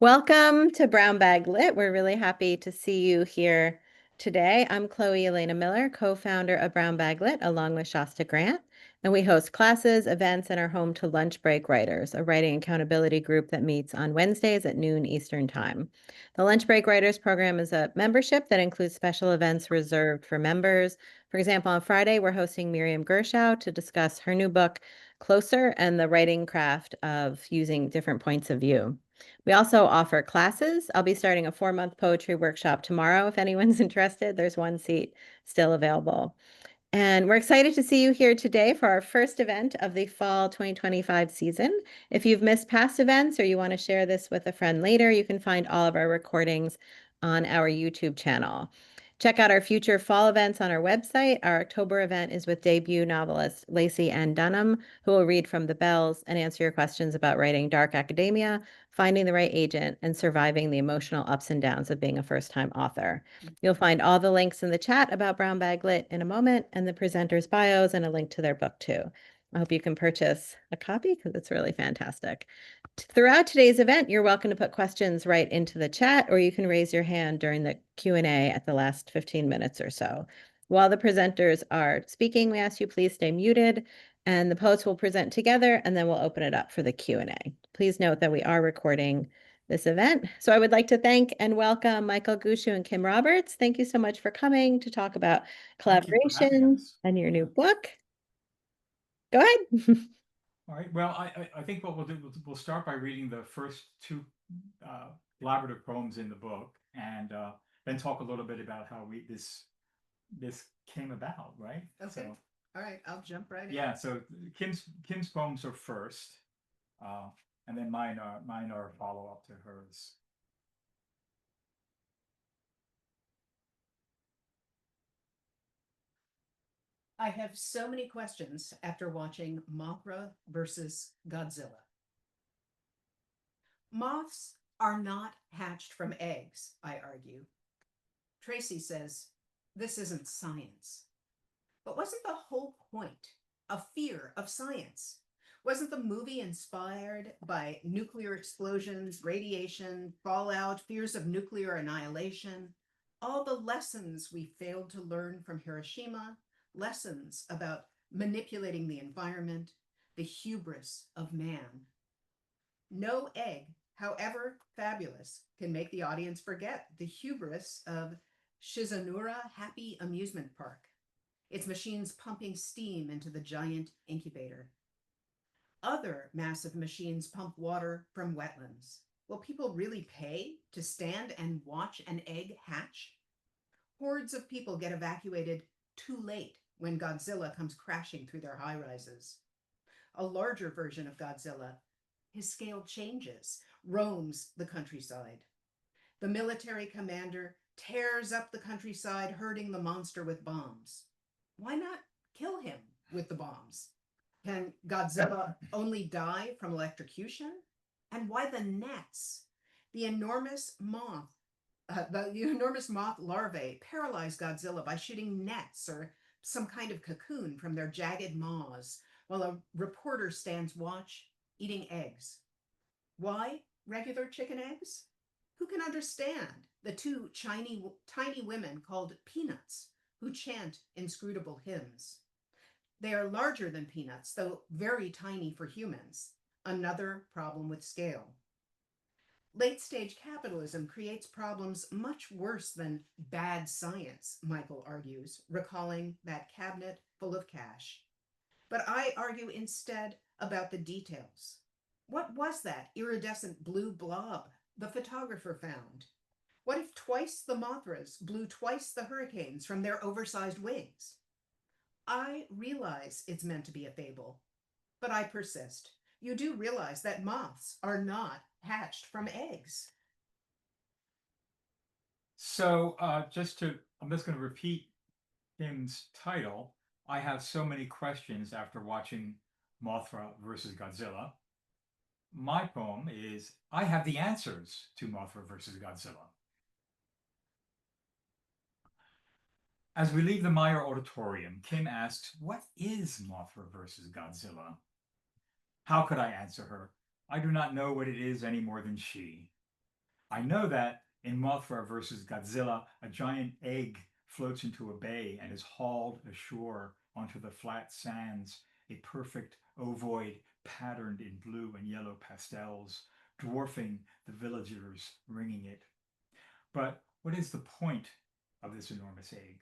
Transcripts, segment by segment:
Welcome to Brown Bag Lit. We're really happy to see you here today. I'm Chloe Elena Miller, co-founder of Brown Bag Lit, along with Shasta Grant, and we host classes, events, and are home to Lunch Break Writers, a writing accountability group that meets on Wednesdays at noon Eastern Time. The Lunch Break Writers program is a membership that includes special events reserved for members. For example, on Friday, we're hosting Miriam Gershow to discuss her new book, Closer, and the writing craft of using different points of view. We also offer classes. I'll be starting a 4-month poetry workshop tomorrow. If anyone's interested, there's one seat still available. And we're excited to see you here today for our first event of the fall 2025 season. If you've missed past events or you want to share this with a friend later, you can find all of our recordings on our YouTube channel. Check out our future fall events on our website. Our October event is with debut novelist Lacey Ann Dunham, who will read from the bells and answer your questions about writing dark academia, finding the right agent, and surviving the emotional ups and downs of being a first-time author. You'll find all the links in the chat about Brown Bag Lit in a moment, and the presenters' bios and a link to their book too. I hope you can purchase a copy because it's really fantastic. Throughout today's event, you're welcome to put questions right into the chat, or you can raise your hand during the Q&A at the last 15 minutes or so. While the presenters are speaking, we ask you please stay muted, and the poets will present together, and then we'll open it up for the Q&A. Please note that we are recording this event. So I would like to thank and welcome Michael Gushue and Kim Roberts. Thank you so much for coming to talk about Thank you for having collaboration us. and your new book. Go ahead. All right. Well, I think what we'll do, we'll start by reading the first two collaborative poems in the book, and then talk a little bit about how this came about, right? Okay. So, All right. I'll jump right in. yeah. So Kim's poems are first, and then mine are follow up to hers. I have so many questions after watching Mothra versus Godzilla. Moths are not hatched from eggs, I argue. Tracy says, this isn't science. But wasn't the whole point a fear of science? Wasn't the movie inspired by nuclear explosions, radiation, fallout, fears of nuclear annihilation? All the lessons we failed to learn from Hiroshima, lessons about manipulating the environment, the hubris of man. No egg, however fabulous, can make the audience forget the hubris of Shizunura Happy Amusement Park, its machines pumping steam into the giant incubator. Other massive machines pump water from wetlands. Will people really pay to stand and watch an egg hatch? Hordes of people get evacuated too late when Godzilla comes crashing through their high-rises. A larger version of Godzilla, his scale changes, roams the countryside. The military commander tears up the countryside, herding the monster with bombs. Why not kill him with the bombs? Can Godzilla only die from electrocution? And why the nets? The enormous moth larvae paralyze Godzilla by shooting nets or some kind of cocoon from their jagged maws, while a reporter stands watch, eating eggs. Why regular chicken eggs? Who can understand the two tiny women called Peanuts who chant inscrutable hymns? They are larger than peanuts, though very tiny for humans. Another problem with scale. Late-stage capitalism creates problems much worse than bad science, Michael argues, recalling that cabinet full of cash. But I argue instead about the details. What was that iridescent blue blob the photographer found? What if twice the Mothras blew twice the hurricanes from their oversized wings? I realize it's meant to be a fable, but I persist. You do realize that moths are not hatched from eggs. So I'm just going to repeat Kim's title. I have so many questions after watching Mothra versus Godzilla. My poem is I have the answers to Mothra versus Godzilla. As we leave the Meyer Auditorium, Kim asks, what is Mothra versus Godzilla? How could I answer her? I do not know what it is any more than she. I know that in Mothra versus Godzilla, a giant egg floats into a bay and is hauled ashore onto the flat sands, a perfect ovoid patterned in blue and yellow pastels, dwarfing the villagers ringing it. But what is the point of this enormous egg?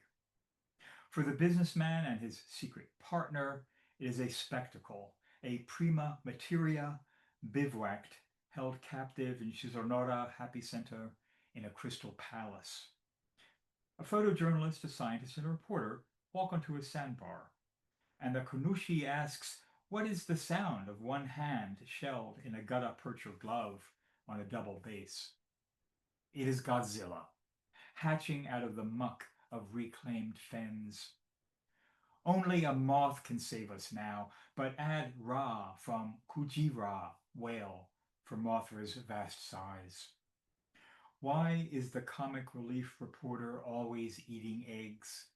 For the businessman and his secret partner, it is a spectacle, a prima materia bivouacked, held captive in Shizonora Happy Center in a crystal palace. A photojournalist, a scientist, and a reporter walk onto a sandbar, and the Kunushi asks, "What is the sound of one hand shelled in a gutta percha glove on a double bass?" It is Godzilla, hatching out of the muck of reclaimed fens. Only a moth can save us now, but add Ra from Kujira whale for Mothra's vast size. Why is the comic relief reporter always eating eggs?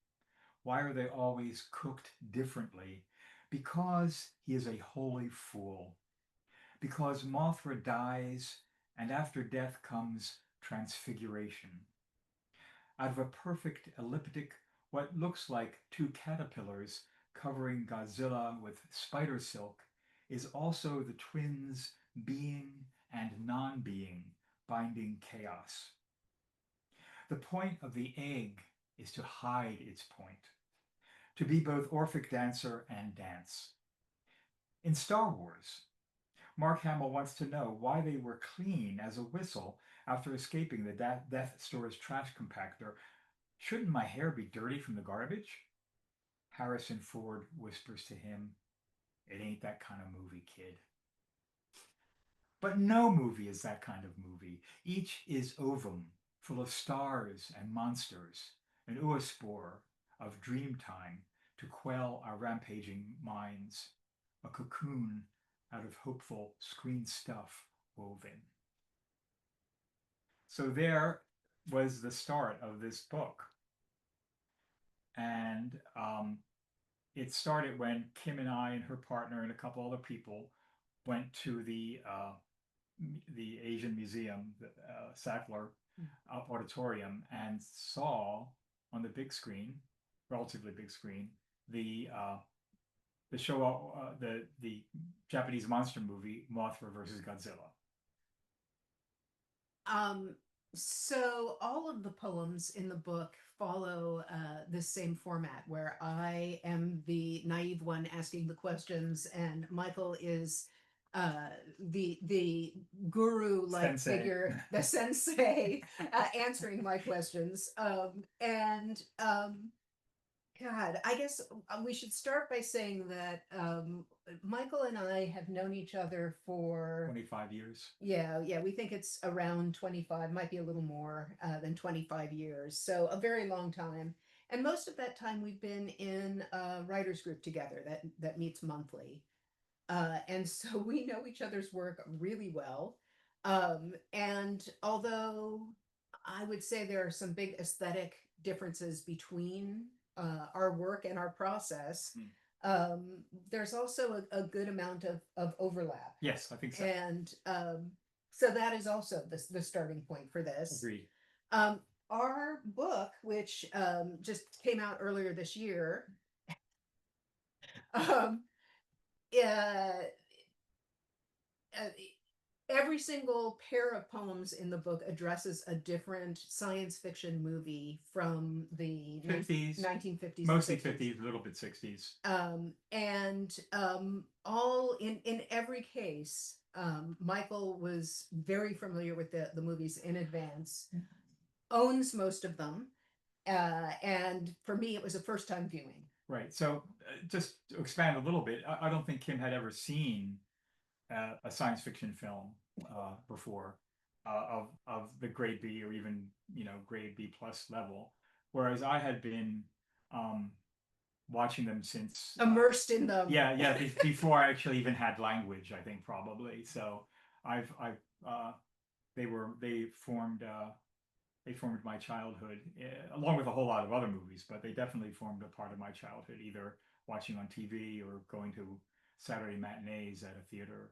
Why are they always cooked differently? Because he is a holy fool. Because Mothra dies, and after death comes transfiguration. Out of a perfect elliptic, what looks like two caterpillars covering Godzilla with spider silk is also the twins' being and non-being binding chaos. The point of the egg is to hide its point, to be both Orphic dancer and dance. In Star Wars, Mark Hamill wants to know why they were clean as a whistle after escaping the Death Star's trash compactor. Shouldn't my hair be dirty from the garbage? Harrison Ford whispers to him, "It ain't that kind of movie, kid." But no movie is that kind of movie. Each is ovum, full of stars and monsters, an oospore of dream time to quell our rampaging minds, a cocoon out of hopeful screen stuff woven. So there was the start of this book. And it started when Kim and I and her partner and a couple other people went to the Asian Museum, the Sackler Auditorium, and saw on the big screen, relatively big screen, the show, the Japanese monster movie Mothra versus Godzilla. So all of the poems in the book follow this same format where I am the naive one asking the questions and Michael is the guru-like Sensei. figure, the sensei, answering my questions. God, I guess we should start by saying that Michael and I have known each other for 25 years. Yeah, we think it's around 25, might be a little more than 25 years. So a very long time. And most of that time we've been in a writers group together that meets monthly. And so we know each other's work really well. And although I would say there are some big aesthetic differences between our work and our process, there's also a good amount of overlap. Yes, I think so. And so that is also the starting point for this. Agreed. Our book, which just came out earlier this year, um, every single pair of poems in the book addresses a different science fiction movie from the 50s, 1950s, mostly 60s. 50s, a little bit 60s. All in every case, Michael was very familiar with the movies in advance, owns most of them, and for me, it was a first time viewing. Right. So just to expand a little bit, I don't think Kim had ever seen a science fiction film before of the grade B or even grade B plus level, whereas I had been watching them since immersed in them. Yeah, before I actually even had language, I think probably. So they formed my childhood along with a whole lot of other movies, but they definitely formed a part of my childhood, either watching on TV or going to Saturday matinees at a theater,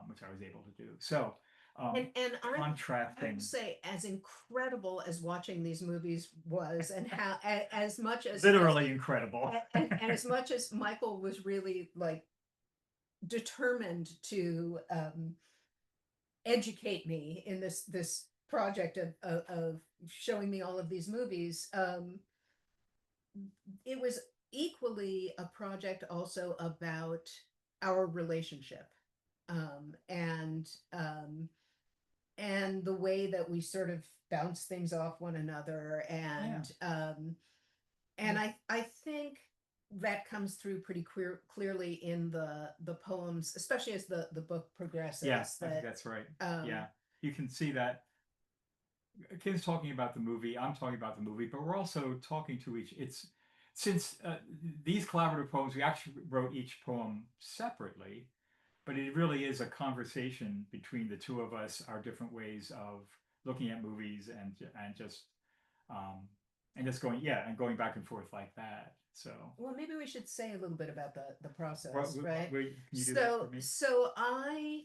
which I was able to do. So And I will contrasting, say, as incredible as watching these movies was, and how as much as literally incredible. and as much as Michael was really like determined to educate me in this project of showing me all of these movies, it was equally a project also about our relationship, um, and um, and the way that we sort of bounce things off one another, and I think that comes through pretty clearly in the poems, especially as the book progresses. Yeah, I think that's right. Yeah, you can see that. Kim's talking about the movie, I'm talking about the movie, but we're also talking to each. It's since these collaborative poems, we actually wrote each poem separately, but it really is a conversation between the two of us, our different ways of looking at movies um, and just going, yeah, and going back and forth like that. So, well, maybe we should say a little bit about the process, what, right? can you do that for me? So I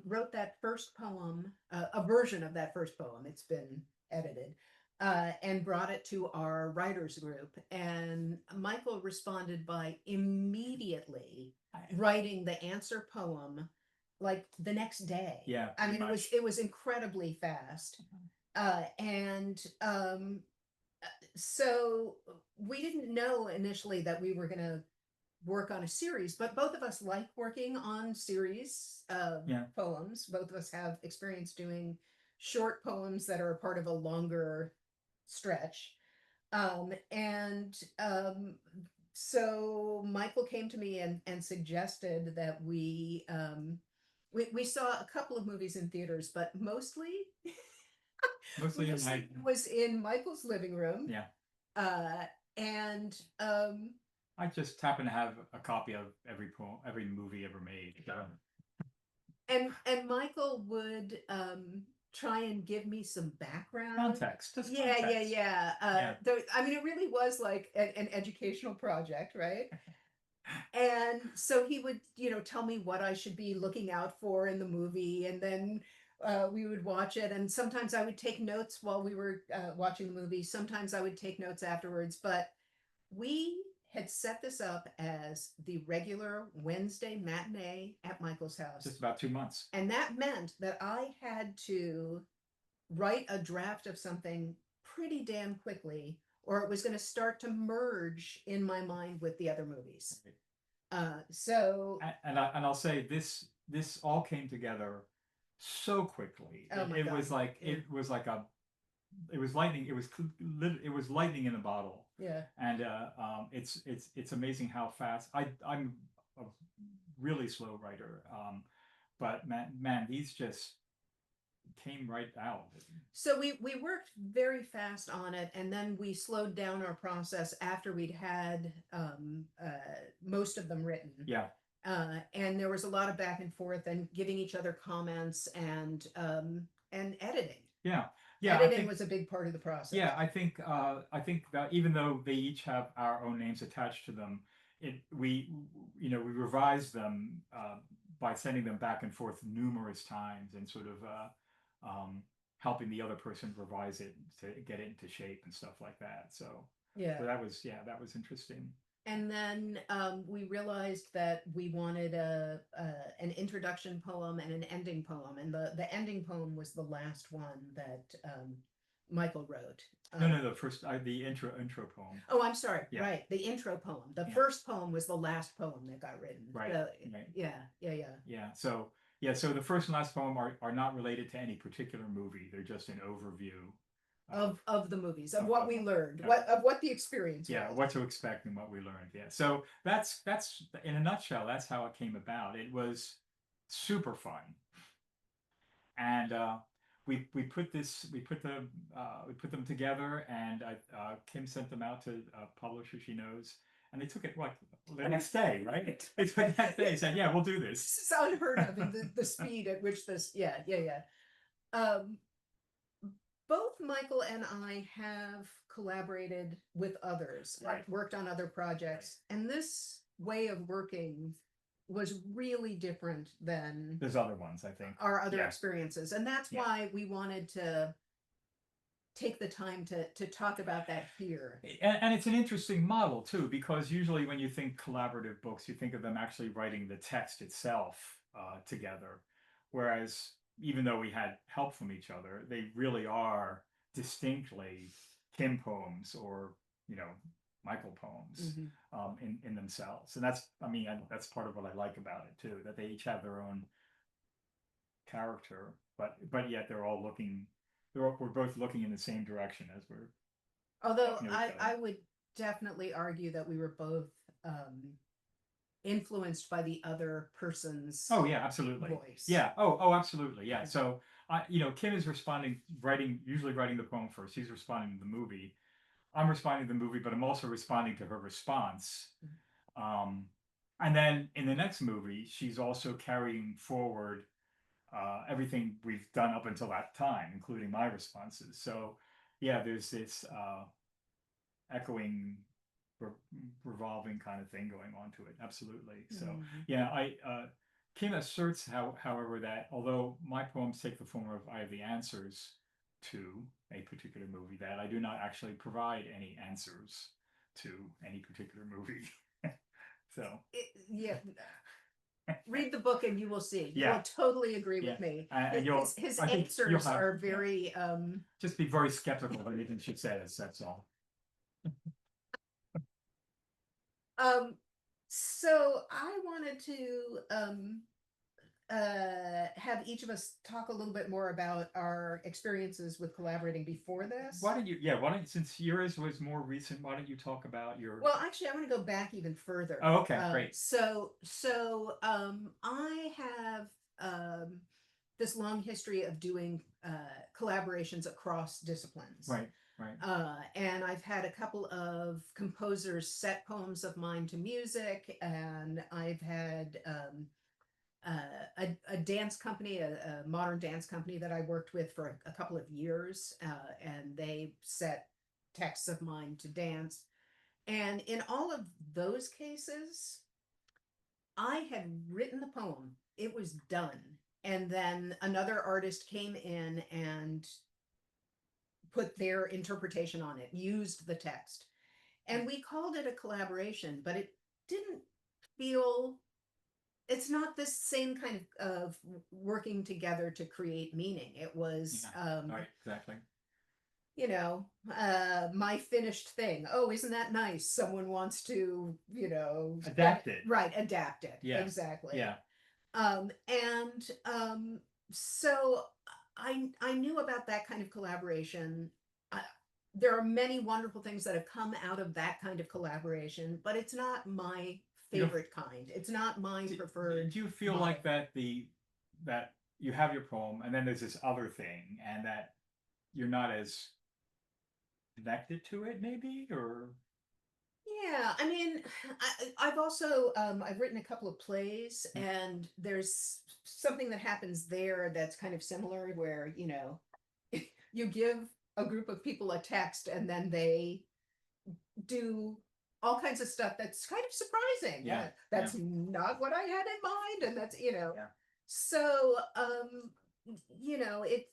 wrote that first poem, a version of that first poem. It's been edited, and brought it to our writers group. And Michael responded by immediately writing the answer poem like the next day. Yeah, I mean, much. it was incredibly fast. And so we didn't know initially that we were going to work on a series, but both of us like working on series of poems. Both of us have experience doing short poems that are a part of a longer stretch. And so Michael came to me and suggested that we saw a couple of movies in theaters, but mostly Mostly was in Michael's living room. Yeah. And I just happen to have a copy of every poem, every movie ever made. So. And Michael would try and give me some background Context. Yeah. Yeah. I mean, it really was like an educational project, right? And so he would, tell me what I should be looking out for in the movie, and then we would watch it. And sometimes I would take notes while we were watching the movie. Sometimes I would take notes afterwards. But we had set this up as the regular Wednesday matinee at Michael's house. Just about 2 months. And that meant that I had to write a draft of something pretty damn quickly, or it was going to start to merge in my mind with the other movies. Right. And I'll say this all came together so quickly. Oh my God. It was lightning. It was lightning in a bottle. Yeah. And it's amazing how fast I'm a really slow writer. But man, these just came right out. So we worked very fast on it, and then we slowed down our process after we'd had most of them written. Yeah. And there was a lot of back and forth and giving each other comments and editing. Yeah. Yeah, editing was a big part of the process. Yeah, I think that even though they each have our own names attached to them, we revised them by sending them back and forth numerous times and sort of helping the other person revise it to get it into shape and stuff like that. So that was interesting. And then we realized that we wanted an introduction poem and an ending poem, and the ending poem was the last one that Michael wrote. No, the intro poem. Oh, I'm sorry. Yeah. Right, the intro poem. The first poem was the last poem that got written. Right. Right. Yeah. Yeah. So the first and last poem are not related to any particular movie. They're just an overview of the movies, of what we learned, what the experience was. What to expect and what we learned. Yeah. So that's in a nutshell, that's how it came about. It was super fun. And we put them together, and Kim sent them out to a publisher she knows, and they took it the next day, right? They took it that day, said, "Yeah, we'll do this." This is unheard of in the speed at which this. Yeah. Both Michael and I have collaborated with others, Right. worked on other projects, and this way of working was really different than There's other ones, I think. our other Yeah. experiences. And that's Yeah. why we wanted to take the time to talk about that here. And it's an interesting model too, because usually when you think collaborative books, you think of them actually writing the text itself together. Whereas even though we had help from each other, they really are distinctly Kim poems or, you know, Michael poems in themselves. And that's, I mean, that's part of what I like about it too, that they each have their own character, but yet they're all looking, we're both looking in the same direction as we're. Although You know, I would definitely argue that we were both influenced by the other person's Oh yeah, absolutely. voice. Yeah. Oh, absolutely. Yeah. So you know, Kim is usually writing the poem first. He's responding to the movie. I'm responding to the movie, but I'm also responding to her response. And then in the next movie, she's also carrying forward everything we've done up until that time, including my responses. So yeah, there's this echoing, re revolving kind of thing going on to it. Absolutely. So yeah, Kim asserts, however, that although my poems take the form of I have the answers to a particular movie, that I do not actually provide any answers to any particular movie. So yeah. Read the book and you will see. You Yeah. will totally agree with me. And His I think you'll answers are very just be very skeptical of anything she says. That's all. So I wanted to have each of us talk a little bit more about our experiences with collaborating before this. Why don't you, since yours was more recent, why don't you talk about your. Well, actually, I want to go back even further. Oh, okay, great. So I have this long history of doing collaborations across disciplines. Right. And I've had a couple of composers set poems of mine to music, and I've had a dance company, a modern dance company that I worked with for a couple of years, and they set texts of mine to dance. And in all of those cases, I had written the poem, it was done. And then another artist came in and put their interpretation on it, used the text. And we called it a collaboration, but it didn't feel, it's not this same kind of working together to create meaning. It was, right, exactly. You know, my finished thing. Oh, isn't that nice? Someone wants to, you know, adapt it. Right, adapt it. Yeah. Exactly. Yeah. So I knew about that kind of collaboration. There are many wonderful things that have come out of that kind of collaboration, but it's not my favorite kind. It's not my preferred. Do you feel model. like that that you have your poem and then there's this other thing and that you're not as connected to it maybe, or? Yeah, I mean, I've also I've written a couple of plays, and there's something that happens there that's kind of similar, where, you know, you give a group of people a text and then they do all kinds of stuff that's kind of surprising. Yeah. That's not what I had in mind, and that's, you know. Yeah. So you know, it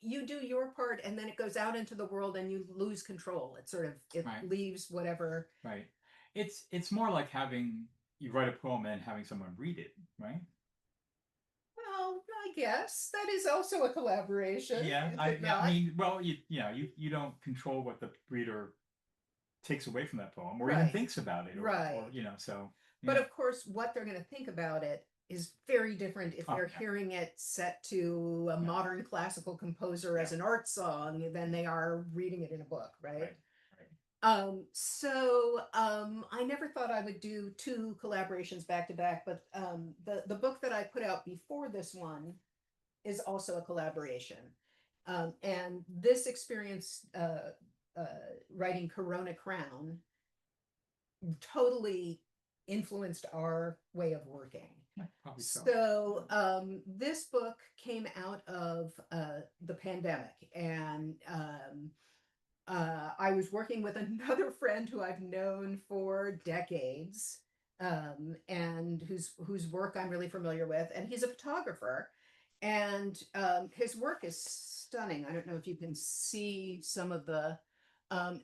you do your part and then it goes out into the world and you lose control. It sort of Right. leaves whatever. Right. It's more like you write a poem and having someone read it, right? Well, I guess that is also a collaboration. Yeah. I mean, well, you don't control what the reader takes away from that poem or even Right. thinks about it, Right. or, you know, so. But of course, what they're going to think about it is very different if they're yeah. hearing it set to a modern classical composer as an art song than they are reading it in a book, right? So I never thought I would do two collaborations back to back, but the book that I put out before this one is also a collaboration. And this experience writing Corona Crown totally influenced our way of working. Probably so. So this book came out of the pandemic, and I was working with another friend who I've known for decades, and whose work I'm really familiar with, and he's a photographer, and his work is stunning. I don't know if you can see some of the.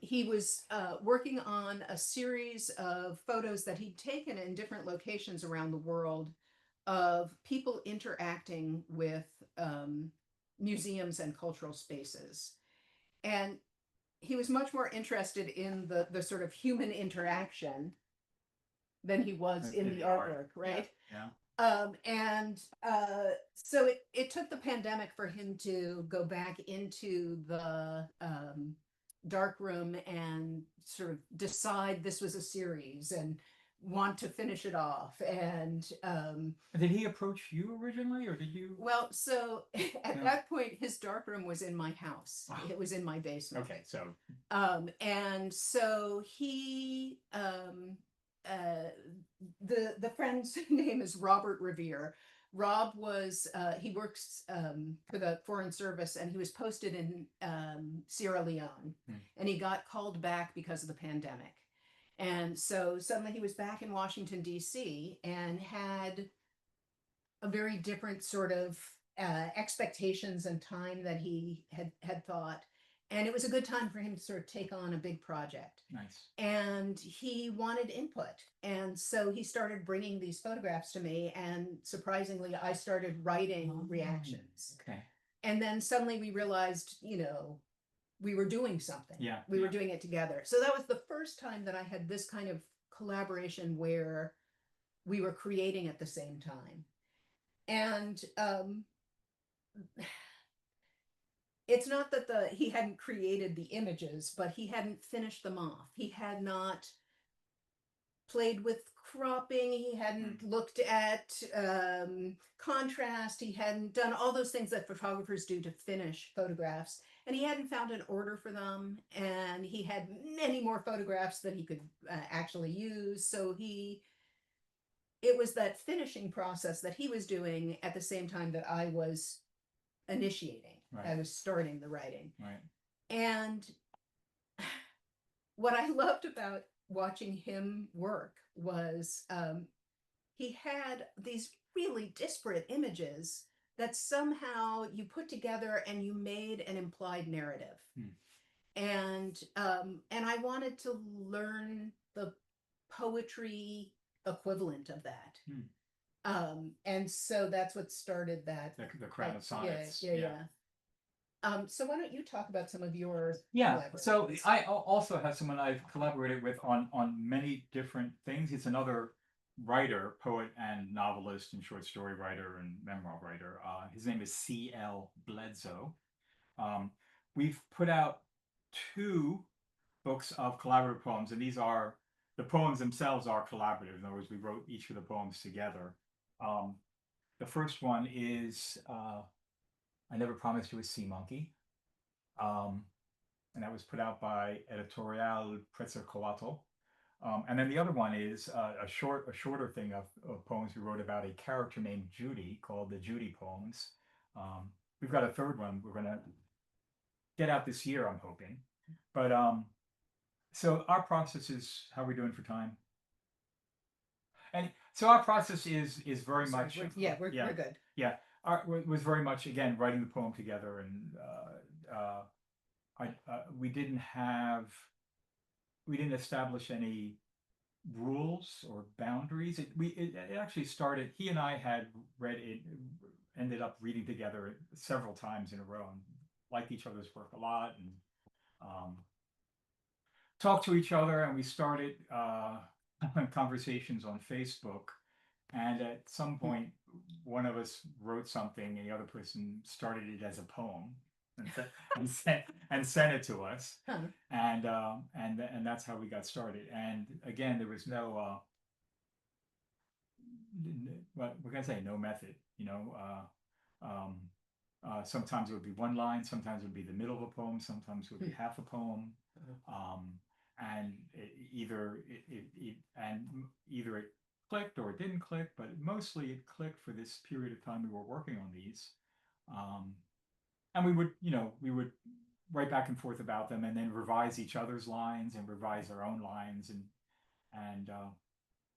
He was working on a series of photos that he'd taken in different locations around the world of people interacting with museums and cultural spaces. And he was much more interested in the sort of human interaction than he was in the artwork, right? Yeah. So it took the pandemic for him to go back into the dark room and sort of decide this was a series and want to finish it off. And Did he approach you originally, or did you? well, so at Yeah. that point, his dark room was in my house. Ah. It was in my basement. Okay, so And so he the friend's name is Robert Revere. Rob was he works for the Foreign Service, and he was posted in Sierra Leone, and he got called back because of the pandemic. And so suddenly he was back in Washington, D.C., and had a very different sort of expectations and time that he had thought. And it was a good time for him to sort of take on a big project. nice. And he wanted input. And so he started bringing these photographs to me. And surprisingly, I started writing reactions. Okay. And then suddenly we realized, we were doing something. Yeah. We were doing it together. So that was the first time that I had this kind of collaboration where we were creating at the same time. And it's not that he hadn't created the images, but he hadn't finished them off. He had not played with cropping. He hadn't looked at contrast. He hadn't done all those things that photographers do to finish photographs. And he hadn't found an order for them. And he had many more photographs that he could actually use. So it was that finishing process that he was doing at the same time that I was initiating. Right. I was starting the writing. Right. And what I loved about watching him work was he had these really disparate images that somehow you put together and you made an implied narrative. And I wanted to learn the poetry equivalent of that. And so that's what started that. The Crown of Sonnets. Yeah. So why don't you talk about some of your So collaborations? I also have someone I've collaborated with on many different things. He's another writer, poet, and novelist, and short story writer, and memoir writer. His name is C.L. Bledsoe. We've put out 2 books of collaborative poems, and the poems themselves are collaborative. In other words, we wrote each of the poems together. The first one is I Never Promised You a Sea Monkey. And that was put out by Editorial Pretzelcoatl. And then the other one is a shorter thing of poems we wrote about a character named Judy, called the Judy Poems. We've got a third one we're going to get out this year, I'm hoping. But so our process is, how are we doing for time? And so our process is very much. We're good. Yeah, was very much, again, writing the poem together, and we didn't establish any rules or boundaries. It actually started. He and I had read it, ended up reading together several times in a row, and liked each other's work a lot, and talked to each other, and we started conversations on Facebook. And at some point, one of us wrote something, and the other person started it as a poem, and sent it to us. Huh. And that's how we got started. And again, there was no what we're gonna say, no method. Sometimes it would be one line, sometimes it would be the middle of a poem, sometimes it would be half a poem. And either it clicked or it didn't click, but mostly it clicked for this period of time we were working on these. And we would write back and forth about them, and then revise each other's lines and revise our own lines, and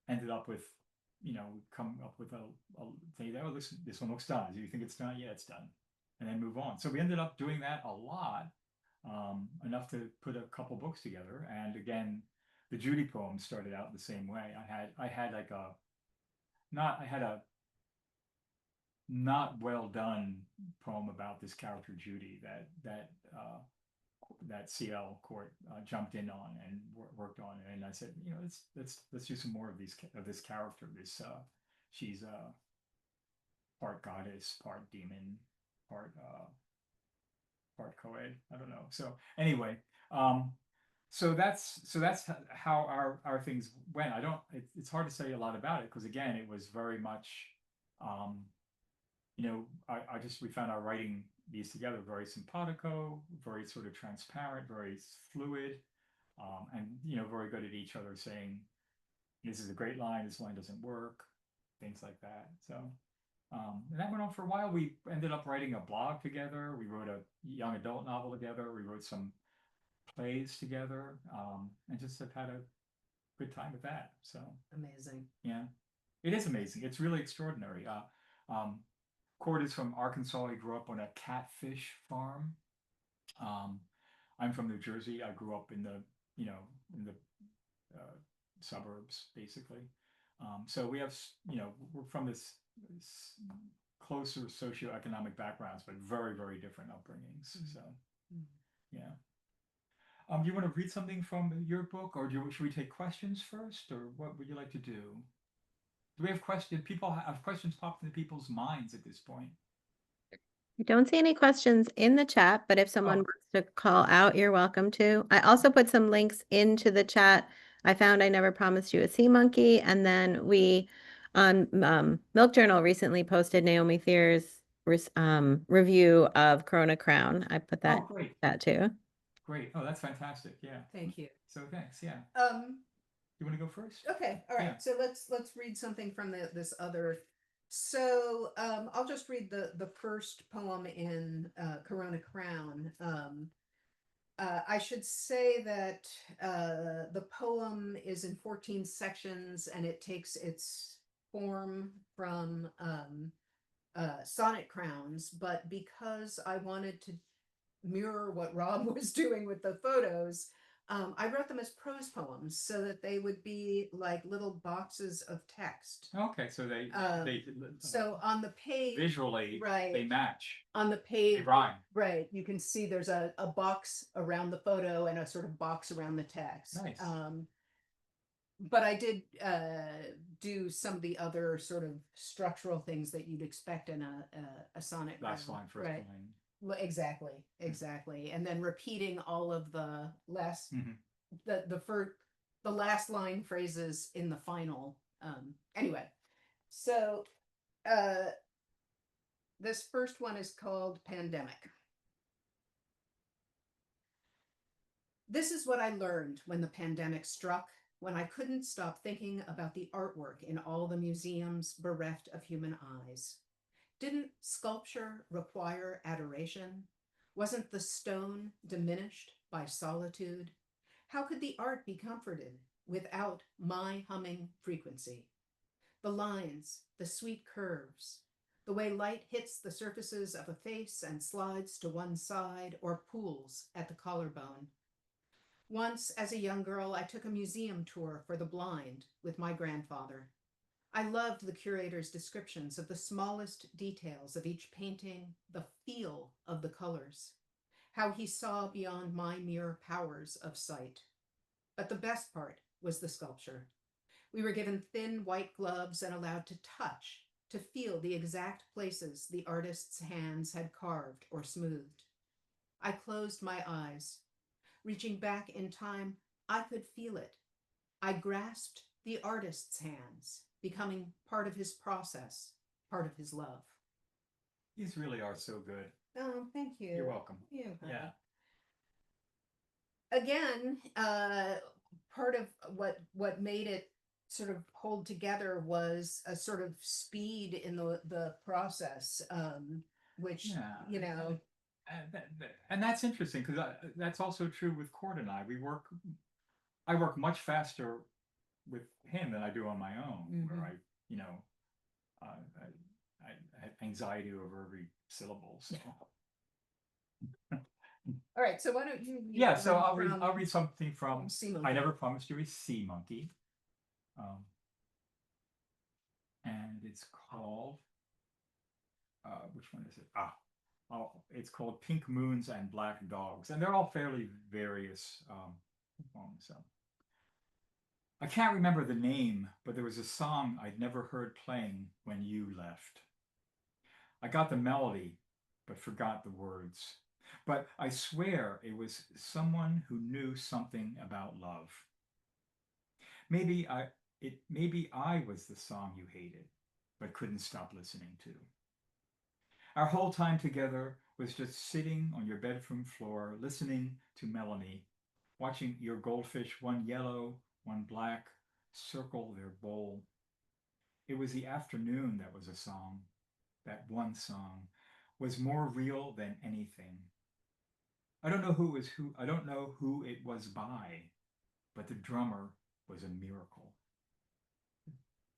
ended up with, come up with a thing that, oh, this one looks done. Do you think it's done? Yeah, it's done, and then move on. So we ended up doing that a lot, enough to put a couple books together. And again, the Judy poem started out the same way. I had like a not I had a not well done poem about this character Judy that CL Court jumped in on and worked on, and I said, let's do some more of this character. She's part goddess, part demon, part co-ed. I don't know. So anyway, so that's how our things went. It's hard to say a lot about it because again, it was very much, we found our writing these together very simpatico, very sort of transparent, very fluid, and very good at each other saying, this is a great line, this line doesn't work, things like that. So and that went on for a while. We ended up writing a blog together. We wrote a young adult novel together. We wrote some plays together, and just have had a good time with that. So Amazing. yeah, it is amazing. It's really extraordinary. Cord is from Arkansas. He grew up on a catfish farm. I'm from New Jersey. I grew up in the suburbs, basically. So we have, we're from this closer socioeconomic backgrounds, but very, very different upbringings. So, yeah. Do you want to read something from your book, or should we take questions first, or what would you like to do? Do we have questions? People have questions popped into people's minds at this point. I don't see any questions in the chat, but if someone Oh. wants to call out, you're welcome to. I also put some links into the chat. I found I Never Promised You a Sea Monkey, and then we on Milk Journal recently posted Naomi Thier's review of Corona Crown. I put that Great. that too. Great. Oh, that's fantastic. Yeah. Thank you. So thanks. Yeah. You want to go first? Okay. All right. Yeah. So let's read something from this other. So I'll just read the first poem in Corona Crown. I should say that the poem is in 14 sections, and it takes its form from sonnet crowns. But because I wanted to mirror what Rob was doing with the photos, I wrote them as prose poems so that they would be like little boxes of text. Okay, so So on the page, visually, right, they match. on the page, They rhyme. right, you can see there's a box around the photo and a sort of box around the text. Nice. But I did do some of the other sort of structural things that you'd expect in a sonnet. Last line, first right. line. Well, exactly, and then repeating all of the last, the last line phrases in the final. Anyway, so this first one is called Pandemic. This is what I learned when the pandemic struck, when I couldn't stop thinking about the artwork in all the museums bereft of human eyes. Didn't sculpture require adoration? Wasn't the stone diminished by solitude? How could the art be comforted without my humming frequency? The lines, the sweet curves, the way light hits the surfaces of a face and slides to one side or pools at the collarbone. Once, as a young girl, I took a museum tour for the blind with my grandfather. I loved the curator's descriptions of the smallest details of each painting, the feel of the colors, how he saw beyond my mere powers of sight. But the best part was the sculpture. We were given thin white gloves and allowed to touch, to feel the exact places the artist's hands had carved or smoothed. I closed my eyes. Reaching back in time, I could feel it. I grasped the artist's hands, becoming part of his process, part of his love. These really are so good. Oh, thank you. You're welcome. Yeah. Again, part of what made it sort of hold together was a sort of speed in the process, which, and that's interesting because that's also true with Cord and I. I work much faster with him than I do on my own, where I, you know, I have anxiety over every syllable. So. All right, so why don't you read Yeah, so one I'll read something from Sea I Monkey. Never Promised You a Sea Monkey. And it's called, which one is it? Oh, it's called Pink Moons and Black Dogs. And they're all fairly various poems. So. I can't remember the name, but there was a song I'd never heard playing when you left. I got the melody, but forgot the words. But I swear it was someone who knew something about love. Maybe I was the song you hated, but couldn't stop listening to. Our whole time together was just sitting on your bedroom floor, listening to Melanie, watching your goldfish, one yellow, one black, circle their bowl. It was the afternoon that was a song. That one song was more real than anything. I don't know who was who. I don't know who it was by, but the drummer was a miracle.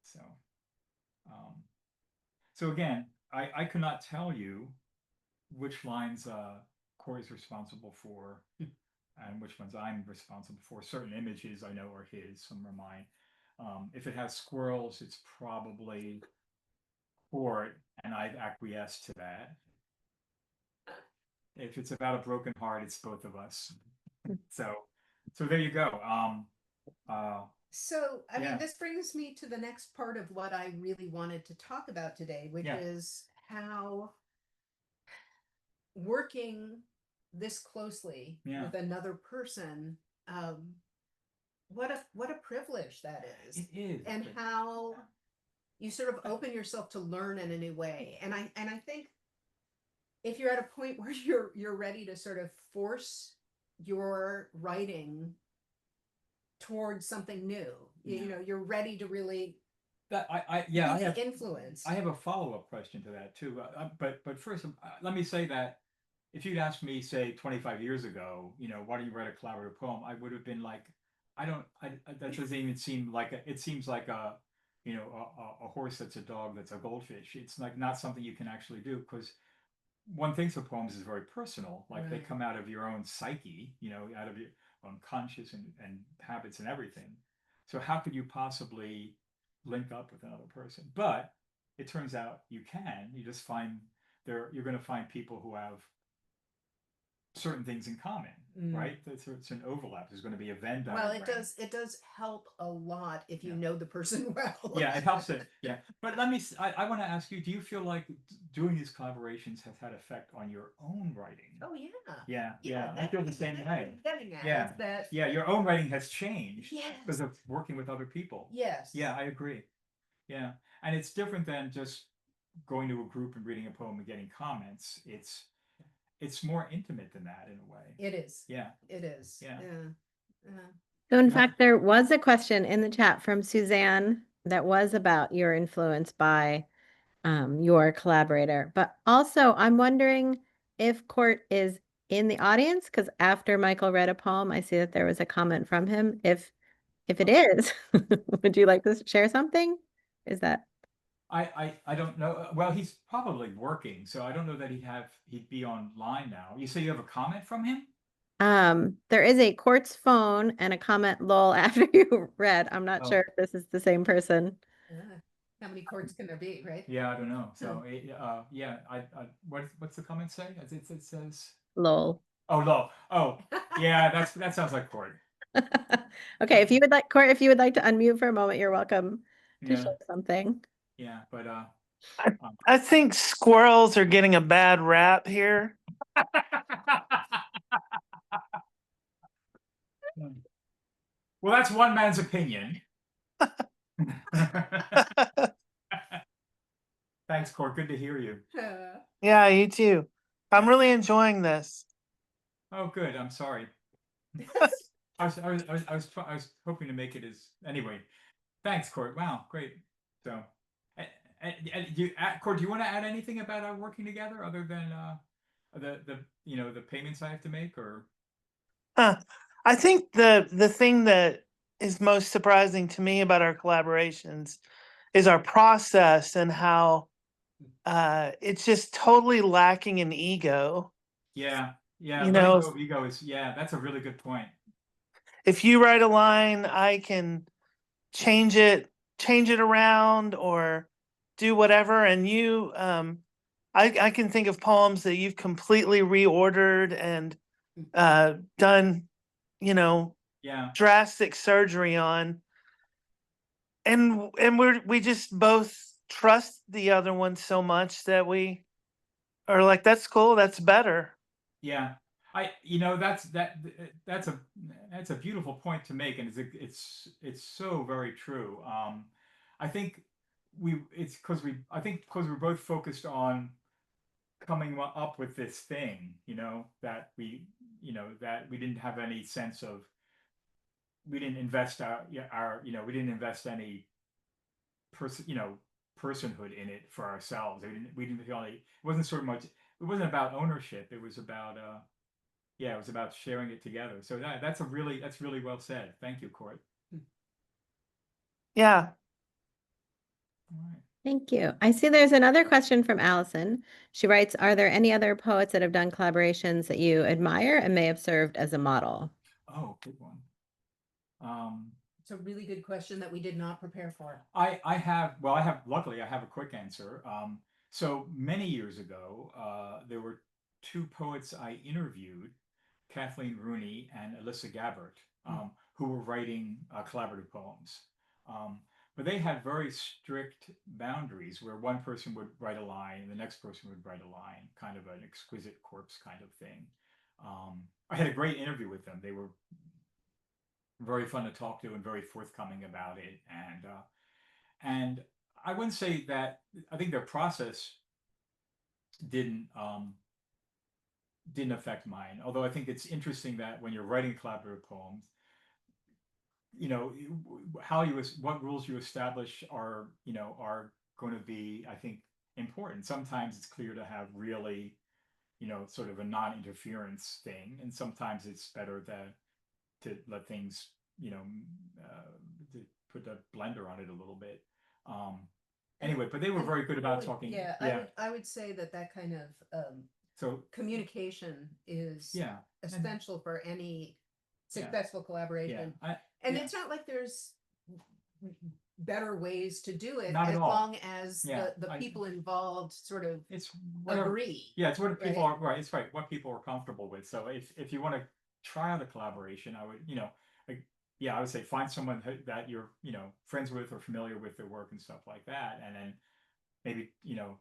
So, um, so again, I could not tell you which lines Corey's responsible for and which ones I'm responsible for. Certain images I know are his, some are mine. If it has squirrels, it's probably Cord, and I've acquiesced to that. If it's about a broken heart, it's both of us. So there you go. So, I mean, Yeah. this brings me to the next part of what I really wanted to talk about today, which Yeah. is how working this closely Yeah. with another person, what a privilege that is. It is. And how you sort of open yourself to learn in a new way. And I think if you're at a point where you're ready to sort of force your writing towards something new, you know, you're ready to really That I have influence. I have a follow-up question to that too. But first, let me say that if you'd asked me, say, 25 years ago, you know, why do you write a collaborative poem? I would have been like, that doesn't even seem like it seems like a, you know, a horse that's a dog that's a goldfish. It's like not something you can actually do because one thinks of poems is very personal, like they come out of your own psyche, you know, out of your unconscious and habits and everything. So how could you possibly link up with another person? But it turns out you can. You just find you're going to find people who have certain things in common, right? It's an overlap. There's going to be a Venn diagram. Well, it does help a lot if you know the person well. Yeah, it helps it. Yeah, but I want to ask you: do you feel like doing these collaborations has had effect on your own writing? Oh yeah. Yeah. I feel the same way. Yeah. Yeah, your own writing has changed Yes. because of working with other people. Yes. Yeah, I agree. Yeah, and it's different than just going to a group and reading a poem and getting comments. It's more intimate than that in a way. It is. Yeah. It is. Yeah. So in Yeah. fact, there was a question in the chat from Suzanne that was about your influence by your collaborator. But also, I'm wondering if Court is in the audience, because after Michael read a poem, I see that there was a comment from him. If it is, would you like to share something? Is that I don't know. Well, he's probably working, so I don't know that he'd be online now. You say you have a comment from him? there is a Court's phone and a comment lol after you read. I'm not sure if this is the same person. How many chords can there be, right? Yeah, I don't know. So yeah, what's the comment say? It says Lol. oh lol. Oh yeah, that sounds like Cord. Okay, if you would like, Court, if you would like to unmute for a moment, you're welcome to Yeah. share something. Yeah, but I think squirrels are getting a bad rap here. well, that's one man's opinion. Thanks, Cord. Good to hear you. Yeah, you too. I'm really enjoying this. Oh, good. I'm sorry. I was hoping to make it as anyway. Thanks, Cord. Wow, great. So, Cord, do you want to add anything about our working together other than the payments I have to make, or I think the thing that is most surprising to me about our collaborations is our process and how it's just totally lacking in ego. yeah, You letting know, go of ego is, yeah, that's a really good point. if you write a line, I can change it around or do whatever. And I can think of poems that you've completely reordered and done, Yeah, drastic surgery on. And we just both trust the other one so much that we are like, that's cool, that's better. yeah. That's a beautiful point to make, and it's so very true. I think because we're both focused on coming up with this thing, that we didn't have any sense of, we didn't invest we didn't invest any person, personhood in it for ourselves. We didn't feel like, it wasn't sort of much, it wasn't about ownership. It was about yeah, it was about sharing it together. So that's really well said. Thank you, Court. Yeah. All right. Thank you. I see there's another question from Allison. She writes, are there any other poets that have done collaborations that you admire and may have served as a model? Oh, good one. It's a really good question that we did not prepare for. Luckily I have a quick answer. So many years ago, there were two poets I interviewed, Kathleen Rooney and Alyssa Gabbert, who were writing collaborative poems. But they had very strict boundaries where one person would write a line and the next person would write a line, kind of an exquisite corpse kind of thing. I had a great interview with them. They were very fun to talk to and very forthcoming about it. And I wouldn't say that, I think their process didn't didn't affect mine. Although I think it's interesting that when you're writing collaborative poems, what rules you establish are going to be, I think, important. Sometimes it's clear to have really, sort of a non-interference thing, and sometimes it's better to let things, to put a blender on it a little bit. Anyway, but they were very good about talking. Yeah, Yeah. I would say that kind of So communication is yeah, essential for any successful yeah, collaboration. And it's not like there's better ways to do it, not at as all. long as Yeah, the people involved sort of It's whatever. agree. Yeah, it's what people right? are right. It's right what people are comfortable with. So if you want to try out a collaboration, I would I would say find someone that you're friends with or familiar with their work and stuff like that, and then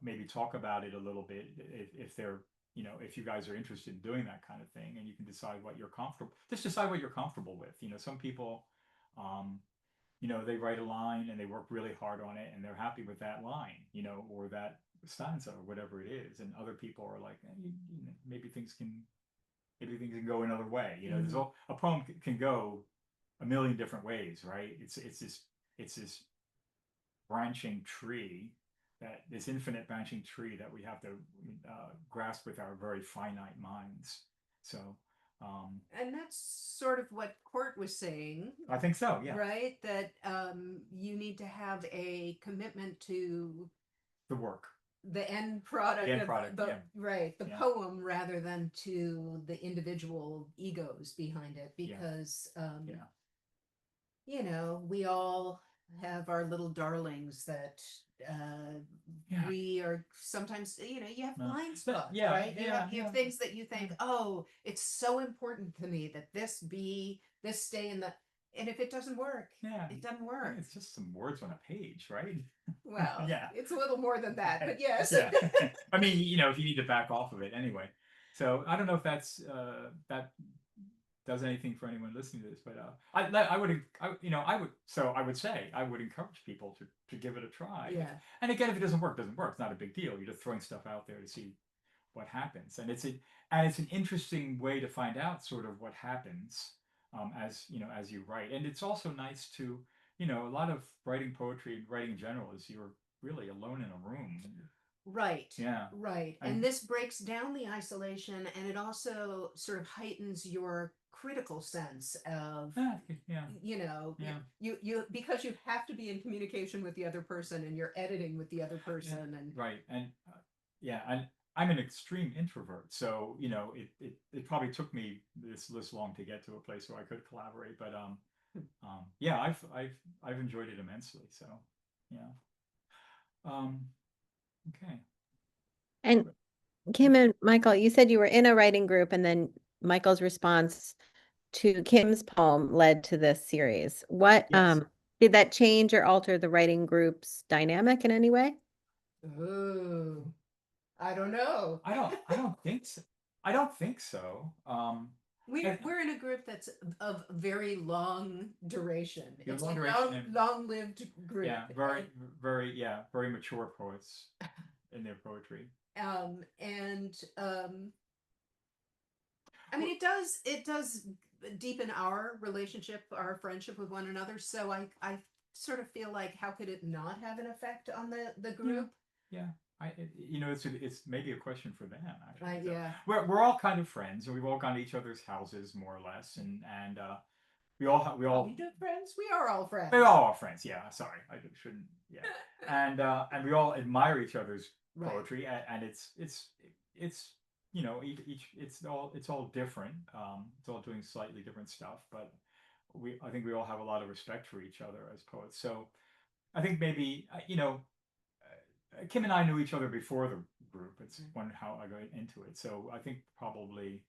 maybe talk about it a little bit if they're if you guys are interested in doing that kind of thing, and you can decide what you're comfortable. Just decide what you're comfortable with. Some people, they write a line and they work really hard on it and they're happy with that line, or that stanza or whatever it is, and other people are like, maybe things can go another way. There's a poem can go a million different ways, right? It's this branching tree, this infinite branching tree that we have to grasp with our very finite minds. So And that's sort of what Court was saying, I think so, yeah. right? That you need to have a commitment to The work. the end product, The end product, yeah. right, the Yeah. poem, rather than to the individual egos behind it, because we all have our little darlings that we are sometimes, you have blind spots, right? You have things that you think, oh, it's so important to me that this stay in the, and if it doesn't work, it doesn't work. It's just some words on a page, right? Well, Yeah. it's a little more than that, but yes. Yeah. I mean, if you need to back off of it anyway. So I don't know if that does anything for anyone listening to this, but I would say I would encourage people to give it a try. Yeah. And again, if it doesn't work, It's not a big deal. You're just throwing stuff out there to see what happens, and it's an interesting way to find out sort of what happens as you write. And it's also nice to a lot of writing poetry and writing in general is you're really alone in a room. Right. Yeah. Right. And- And this breaks down the isolation, and it also sort of heightens your critical sense of, Yeah. you know, Yeah. you because you have to be in communication with the other person, and you're editing with the other person, and Right. And yeah, and I'm an extreme introvert, so you know, it probably took me this long to get to a place where I could collaborate. But yeah, I've enjoyed it immensely. So yeah. Okay. And Kim and Michael, you said you were in a writing group, and then Michael's response to Kim's poem led to this series. What Yes. did that change or alter the writing group's dynamic in any way? ooh, I don't know. I don't think so. I don't think so. And- We're in a group that's of very long duration. Yeah, It's long a duration and- long-lived group. yeah, very mature poets in their poetry. And I mean, it does deepen our relationship, our friendship with one another. So I sort of feel like, how could it not have an effect on the group? Yeah, you know, it's maybe a question for them actually. So Yeah. we're all kind of friends, and we've all gone to each other's houses more or less, and we all Are we good friends? We are all friends. we all are friends. Yeah, sorry, I shouldn't. Yeah, and we all admire each other's Right. poetry, and it's you know, each it's all different. It's all doing slightly different stuff, but I think we all have a lot of respect for each other as poets. So I think maybe you know, Kim and I knew each other before the group. It's one how I got into it. So I think probably,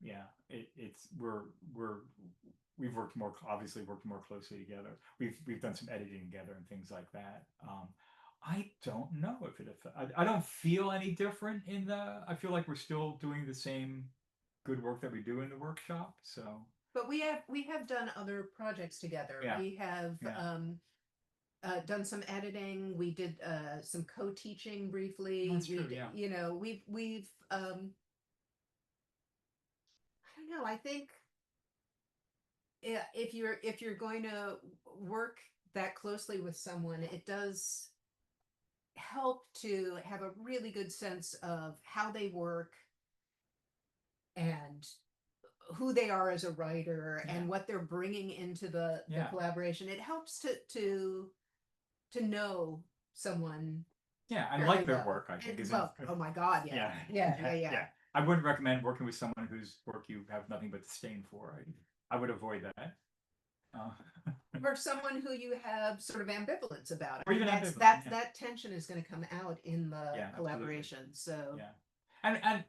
yeah, it's we've worked more obviously worked more closely together. We've done some editing together and things like that. I don't know if I don't feel any different in the. I feel like we're still doing the same good work that we do in the workshop. So But we have done other projects together. Yeah. We have Yeah. done some editing. We did some co-teaching briefly. That's We true, d- yeah. You know, we've I don't know. I think, yeah, if you're going to work that closely with someone, it does help to have a really good sense of how they work and who they are as a writer, Yeah. and what they're bringing into the Yeah. collaboration. It helps to know someone. yeah, and fairly like their well. work, I think And, is well, oh my God, yeah. Yeah. I wouldn't recommend working with someone whose work you have nothing but disdain for. I would avoid that. Uh, Or someone who you have sort of ambivalence about. Or even that's ambivalence, yeah. that tension is going to come out in the Yeah, absolutely. collaboration. So yeah,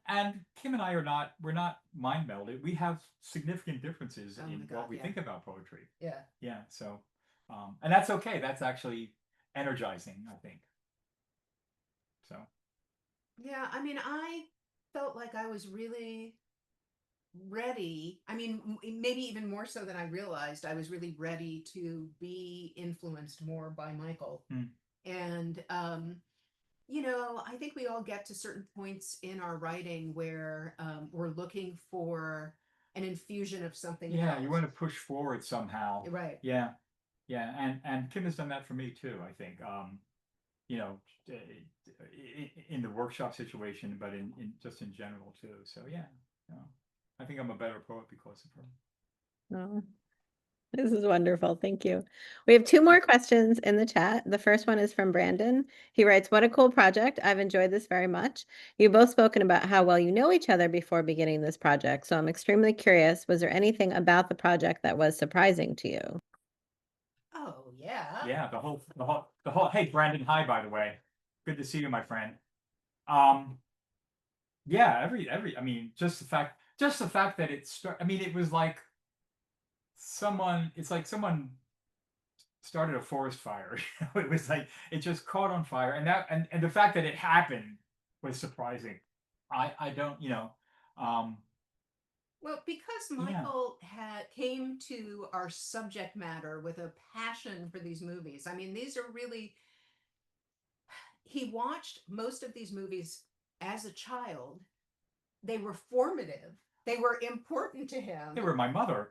and Kim and I we're not mind melded. We have significant differences Oh my in God, what we yeah. think about poetry. yeah. Yeah, so and that's okay. That's actually energizing, I think. So Yeah, I mean, I felt like I was really ready. I mean, maybe even more so than I realized. I was really ready to be influenced more by Michael. Hmm. And you know, I think we all get to certain points in our writing where we're looking for an infusion of something yeah, else. you want to push forward somehow. Right. Yeah, and Kim has done that for me too. I think you know, in the workshop situation, but in just in general too. So yeah, I think I'm a better poet because of her. Oh, this is wonderful. Thank you. We have two more questions in the chat. The first one is from Brandon. He writes, "What a cool project. I've enjoyed this very much. You've both spoken about how well you know each other before beginning this project. So I'm extremely curious, was there anything about the project that was surprising to you?" Oh yeah. Yeah, the whole. Hey, Brandon. Hi, by the way. Good to see you, my friend. Yeah, every. I mean, just the fact that it start. I mean, it was like someone. It's like someone started a forest fire. It was like it just caught on fire, and the fact that it happened was surprising. I don't, you know. Well, because Michael came to our subject matter with a passion for these movies. I mean, these are really. He watched most of these movies as a child. They were formative. They were important to him. They were my mother.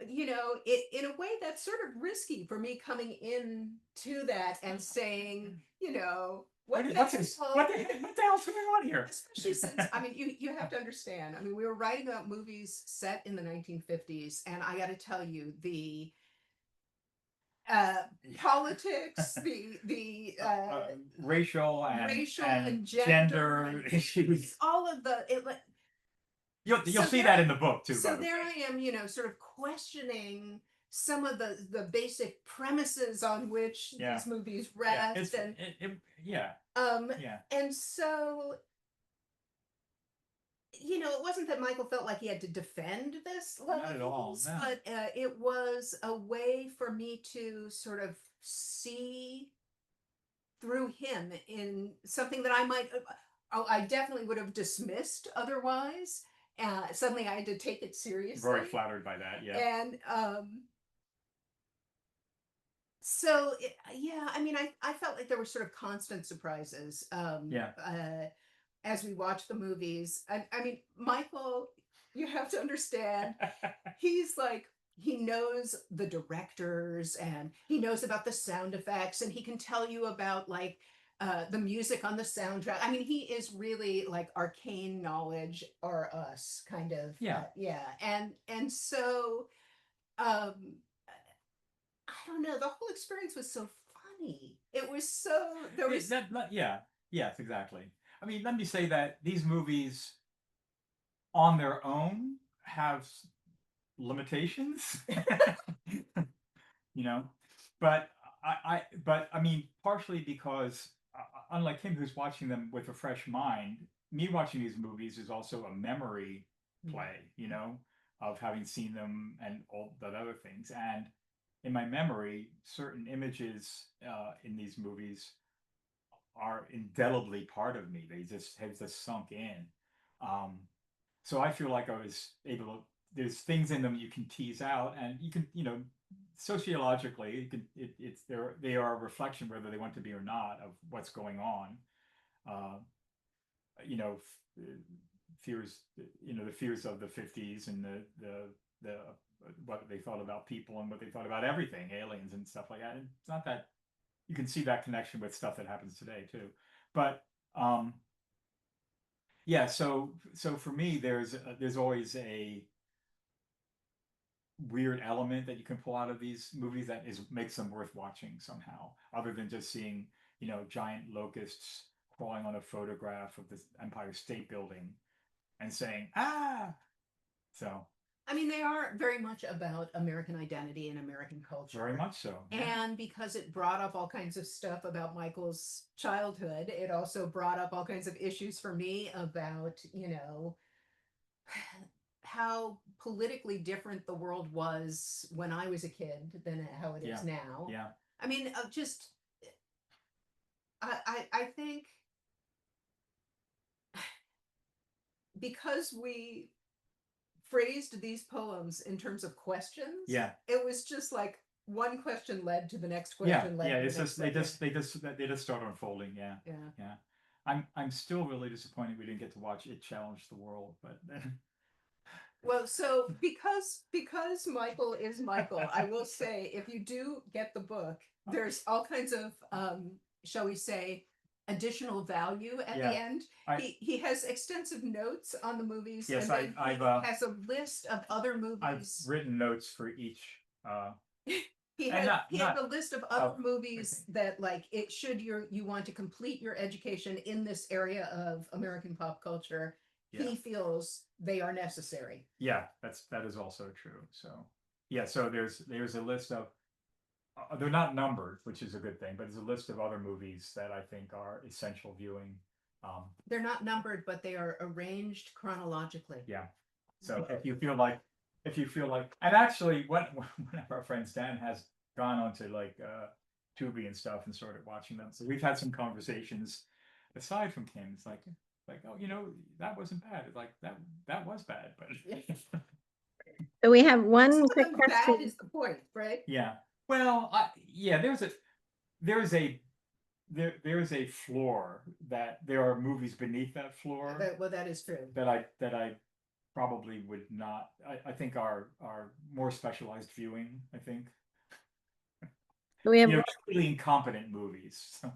you know, it in a way that's sort of risky for me coming in to that and saying, you know, What what the hell's going on here? especially since I mean you have to understand. I mean, we were writing about movies set in the 1950s, and I got to tell you the politics, the racial racial and and gender issues. all of the it like You'll so see there that I- in the book too. so by the there way. I am, you know, sort of questioning some of the basic premises on which Yeah. these movies Yeah, rest, and yeah, yeah. and so you know, it wasn't that Michael felt like he had to defend this Not at all, levels, no. but it was a way for me to sort of see through him in something that I might, I definitely would have dismissed otherwise. Suddenly I had to take it seriously. Very flattered by that. Yeah. And so yeah, I mean, I felt like there were sort of constant surprises. Yeah. As we watch the movies, I mean, Michael, you have to understand, he's like, he knows the directors and he knows about the sound effects and he can tell you about like the music on the soundtrack. I mean, he is really like arcane knowledge or us kind of. Yeah. Yeah. And so um I don't know, the whole experience was so funny. It was so there was Yeah. Yes, exactly. I mean, let me say that these movies on their own have limitations. You know, but but I mean, partially because unlike him, who's watching them with a fresh mind, me watching these movies is also a memory play, you know, of having seen them and all the other things. And in my memory, certain images in these movies are indelibly part of me. They just have just sunk in. So I feel like I was able to. There's things in them you can tease out, and you can, you know, sociologically, you can. They are a reflection, whether they want to be or not, of what's going on. Uh, you know, fears. You know, the fears of the '50s and the what they thought about people and what they thought about everything, aliens and stuff like that. And it's not that you can see that connection with stuff that happens today too, but yeah. So for me, there's always a weird element that you can pull out of these movies that makes them worth watching somehow, other than just seeing, you know, giant locusts crawling on a photograph of the Empire State Building and saying ah. So I mean, they are very much about American identity and American culture. very much so. Yeah. And because it brought up all kinds of stuff about Michael's childhood, it also brought up all kinds of issues for me about, you know, how politically different the world was when I was a kid than how it is now. Yeah. I mean, just, I think because we phrased these poems in terms of questions. Yeah. It was just like one question led to the next Yeah. question. Yeah. It's just they just start unfolding. Yeah. Yeah. Yeah. I'm still really disappointed we didn't get to watch It Challenged the World, but Well, so because Michael is Michael, I will say if you do get the book, there's all kinds of shall we say additional value at the end. He has extensive notes on the movies. Yes, and I've has a list of other movies. I've written notes for each. He had a list of other movies that like it should you want to complete your education in this area of American pop culture. Yeah. He feels they are necessary. Yeah, that is also true. So yeah, so there's a list of they're not numbered, which is a good thing, but there's a list of other movies that I think are essential viewing. They're not numbered, but they are arranged chronologically. Yeah. So if you feel like, and actually, one of our friends, Dan, has gone on to like Tubi and stuff and started watching them. So we've had some conversations aside from Kim. It's like, oh, you know, that wasn't bad. It's like that was bad, but. So we have one quick question. That is the point, right? Yeah. Well, yeah. There's a floor that there are movies beneath that floor. Well, that is true. That I probably would not. I think our more specialized viewing. I think We have really incompetent movies. So.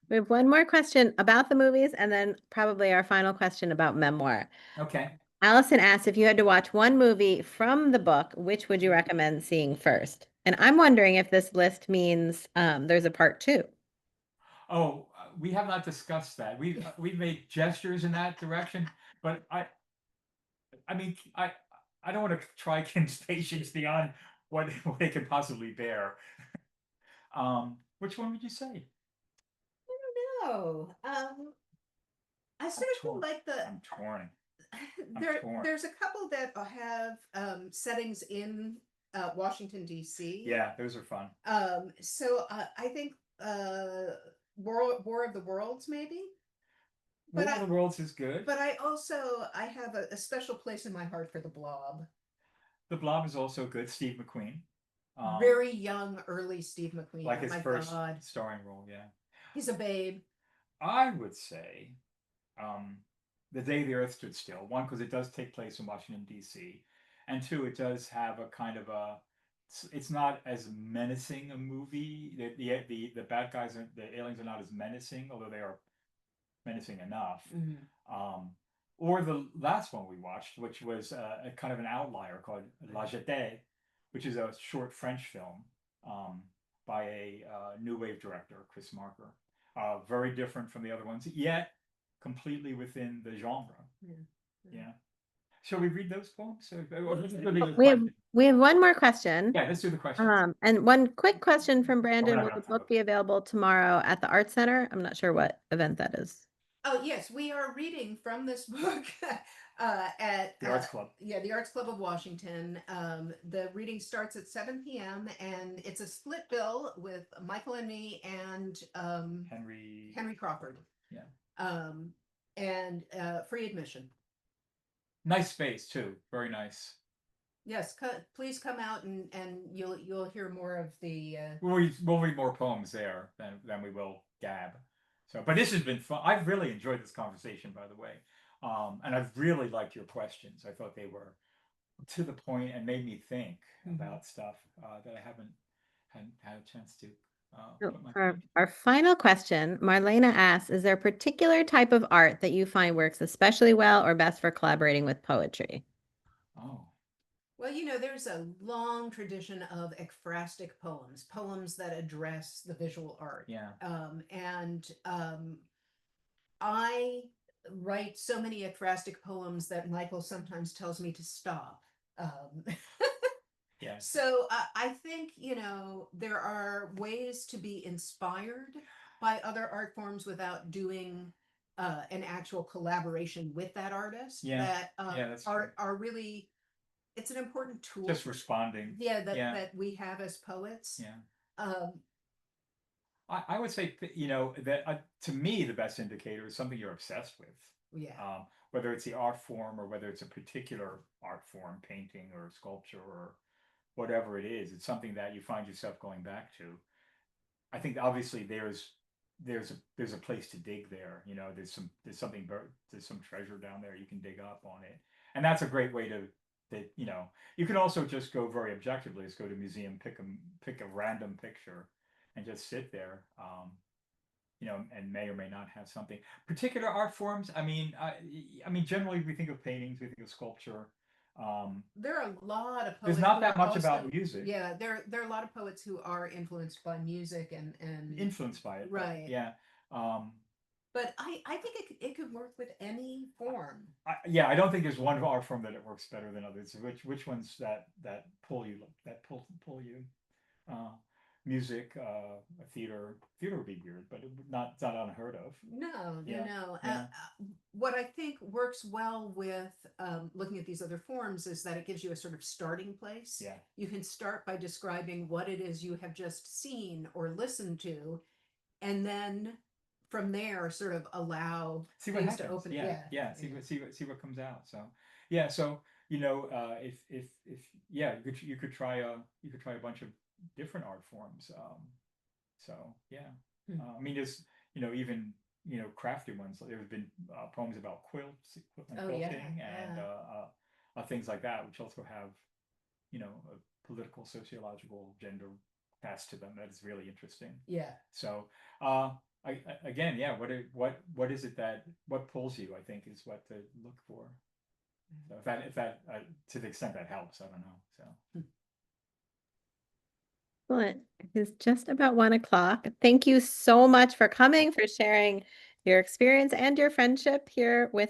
we have one more question about the movies, and then probably our final question about memoir. Okay. Allison asked if you had to watch one movie from the book, which would you recommend seeing first? And I'm wondering if this list means there's a part two. Oh, we have not discussed that. We've made gestures in that direction, but I mean, I don't want to try Kim's patience beyond what they could possibly bear. Which one would you say? No. I sort of feel torn. like I'm torn. torn. there's a couple that have settings in Washington D.C. Yeah, those are fun. So I think War of the Worlds maybe. War of the Worlds is good. But I have a special place in my heart for The Blob. The Blob is also good. Steve McQueen. Very young, early Steve McQueen. Like oh his my first God. starring role, yeah. He's a babe. I would say The Day the Earth Stood Still. One, because it does take place in Washington, D.C. And two, it does have a kind of a... It's not as menacing a movie. The bad guys, the aliens are not as menacing, although they are menacing enough. Mm-hmm. Or the last one we watched, which was a kind of an outlier called La Jetée, which is a short French film by a new wave director, Chris Marker. Very different from the other ones, yet completely within the genre. Yeah. Shall we read those poems? We have one more question. Yeah, let's do the questions. And one quick question from Brandon. not Will enough the time, book be available tomorrow at the Art Center? I'm not sure what event that is. Oh yes, we are reading from this book at The Arts Club. Yeah, the Arts Club of Washington. The reading starts at 7 p.m. and it's a split bill with Michael and me and Henry Crawford. Yeah. And free admission. Nice space too. Very nice. Yes, please come out and you'll hear more of the. We'll read more poems there than we will gab. So, but this has been fun. I've really enjoyed this conversation, by the way, and I've really liked your questions. I thought they were to the point and made me think about stuff that I hadn't had a chance to. For our final question, Marlena asks, is there a particular type of art that you find works especially well or best for collaborating with poetry? Oh. Well, there's a long tradition of ekphrastic poems that address the visual art. Yeah. I write so many ekphrastic poems that Michael sometimes tells me to stop. Yeah. So I think, there are ways to be inspired by other art forms without doing an actual collaboration with that artist. Yeah. That are really, it's an important tool. Just responding. Yeah, that we have as poets. Yeah. I would say, that to me, the best indicator is something you're obsessed with. Yeah. Whether it's the art form or whether it's a particular art form, painting or sculpture or whatever it is, it's something that you find yourself going back to. I think obviously there's a place to dig there. There's some treasure down there you can dig up on it, and that's a great way to. You can also just go very objectively. Let's go to a museum, pick a random picture, and just sit there. And may or may not have something. Particular art forms. I mean, generally we think of paintings, we think of sculpture. There are a lot of poets. There's not that much about music. Yeah, there are a lot of poets who are influenced by music and influenced by it. Right. Yeah. But I think it could work with any form. I don't think there's one art form that it works better than others. Which ones that pull you pull you? Music, theater would be weird, but not unheard of. No. Yeah. What I think works well with looking at these other forms is that it gives you a sort of starting place. Yeah. You can start by describing what it is you have just seen or listened to, and then from there sort of allow see what things happens. to open. Yeah. See what comes out. So yeah. So if you could try a bunch of different art forms. So yeah. I mean, there's even crafty ones. There have been poems about Oh, yeah, quilting and things like that, which also have, a political, sociological, gender cast to them. That is really interesting. Yeah. So, again, yeah, what is it what pulls you? I think is what to look for. So if that to the extent that helps, I don't know. So. Excellent. It's just about 1 o'clock. Thank you so much for coming, for sharing your experience and your friendship here with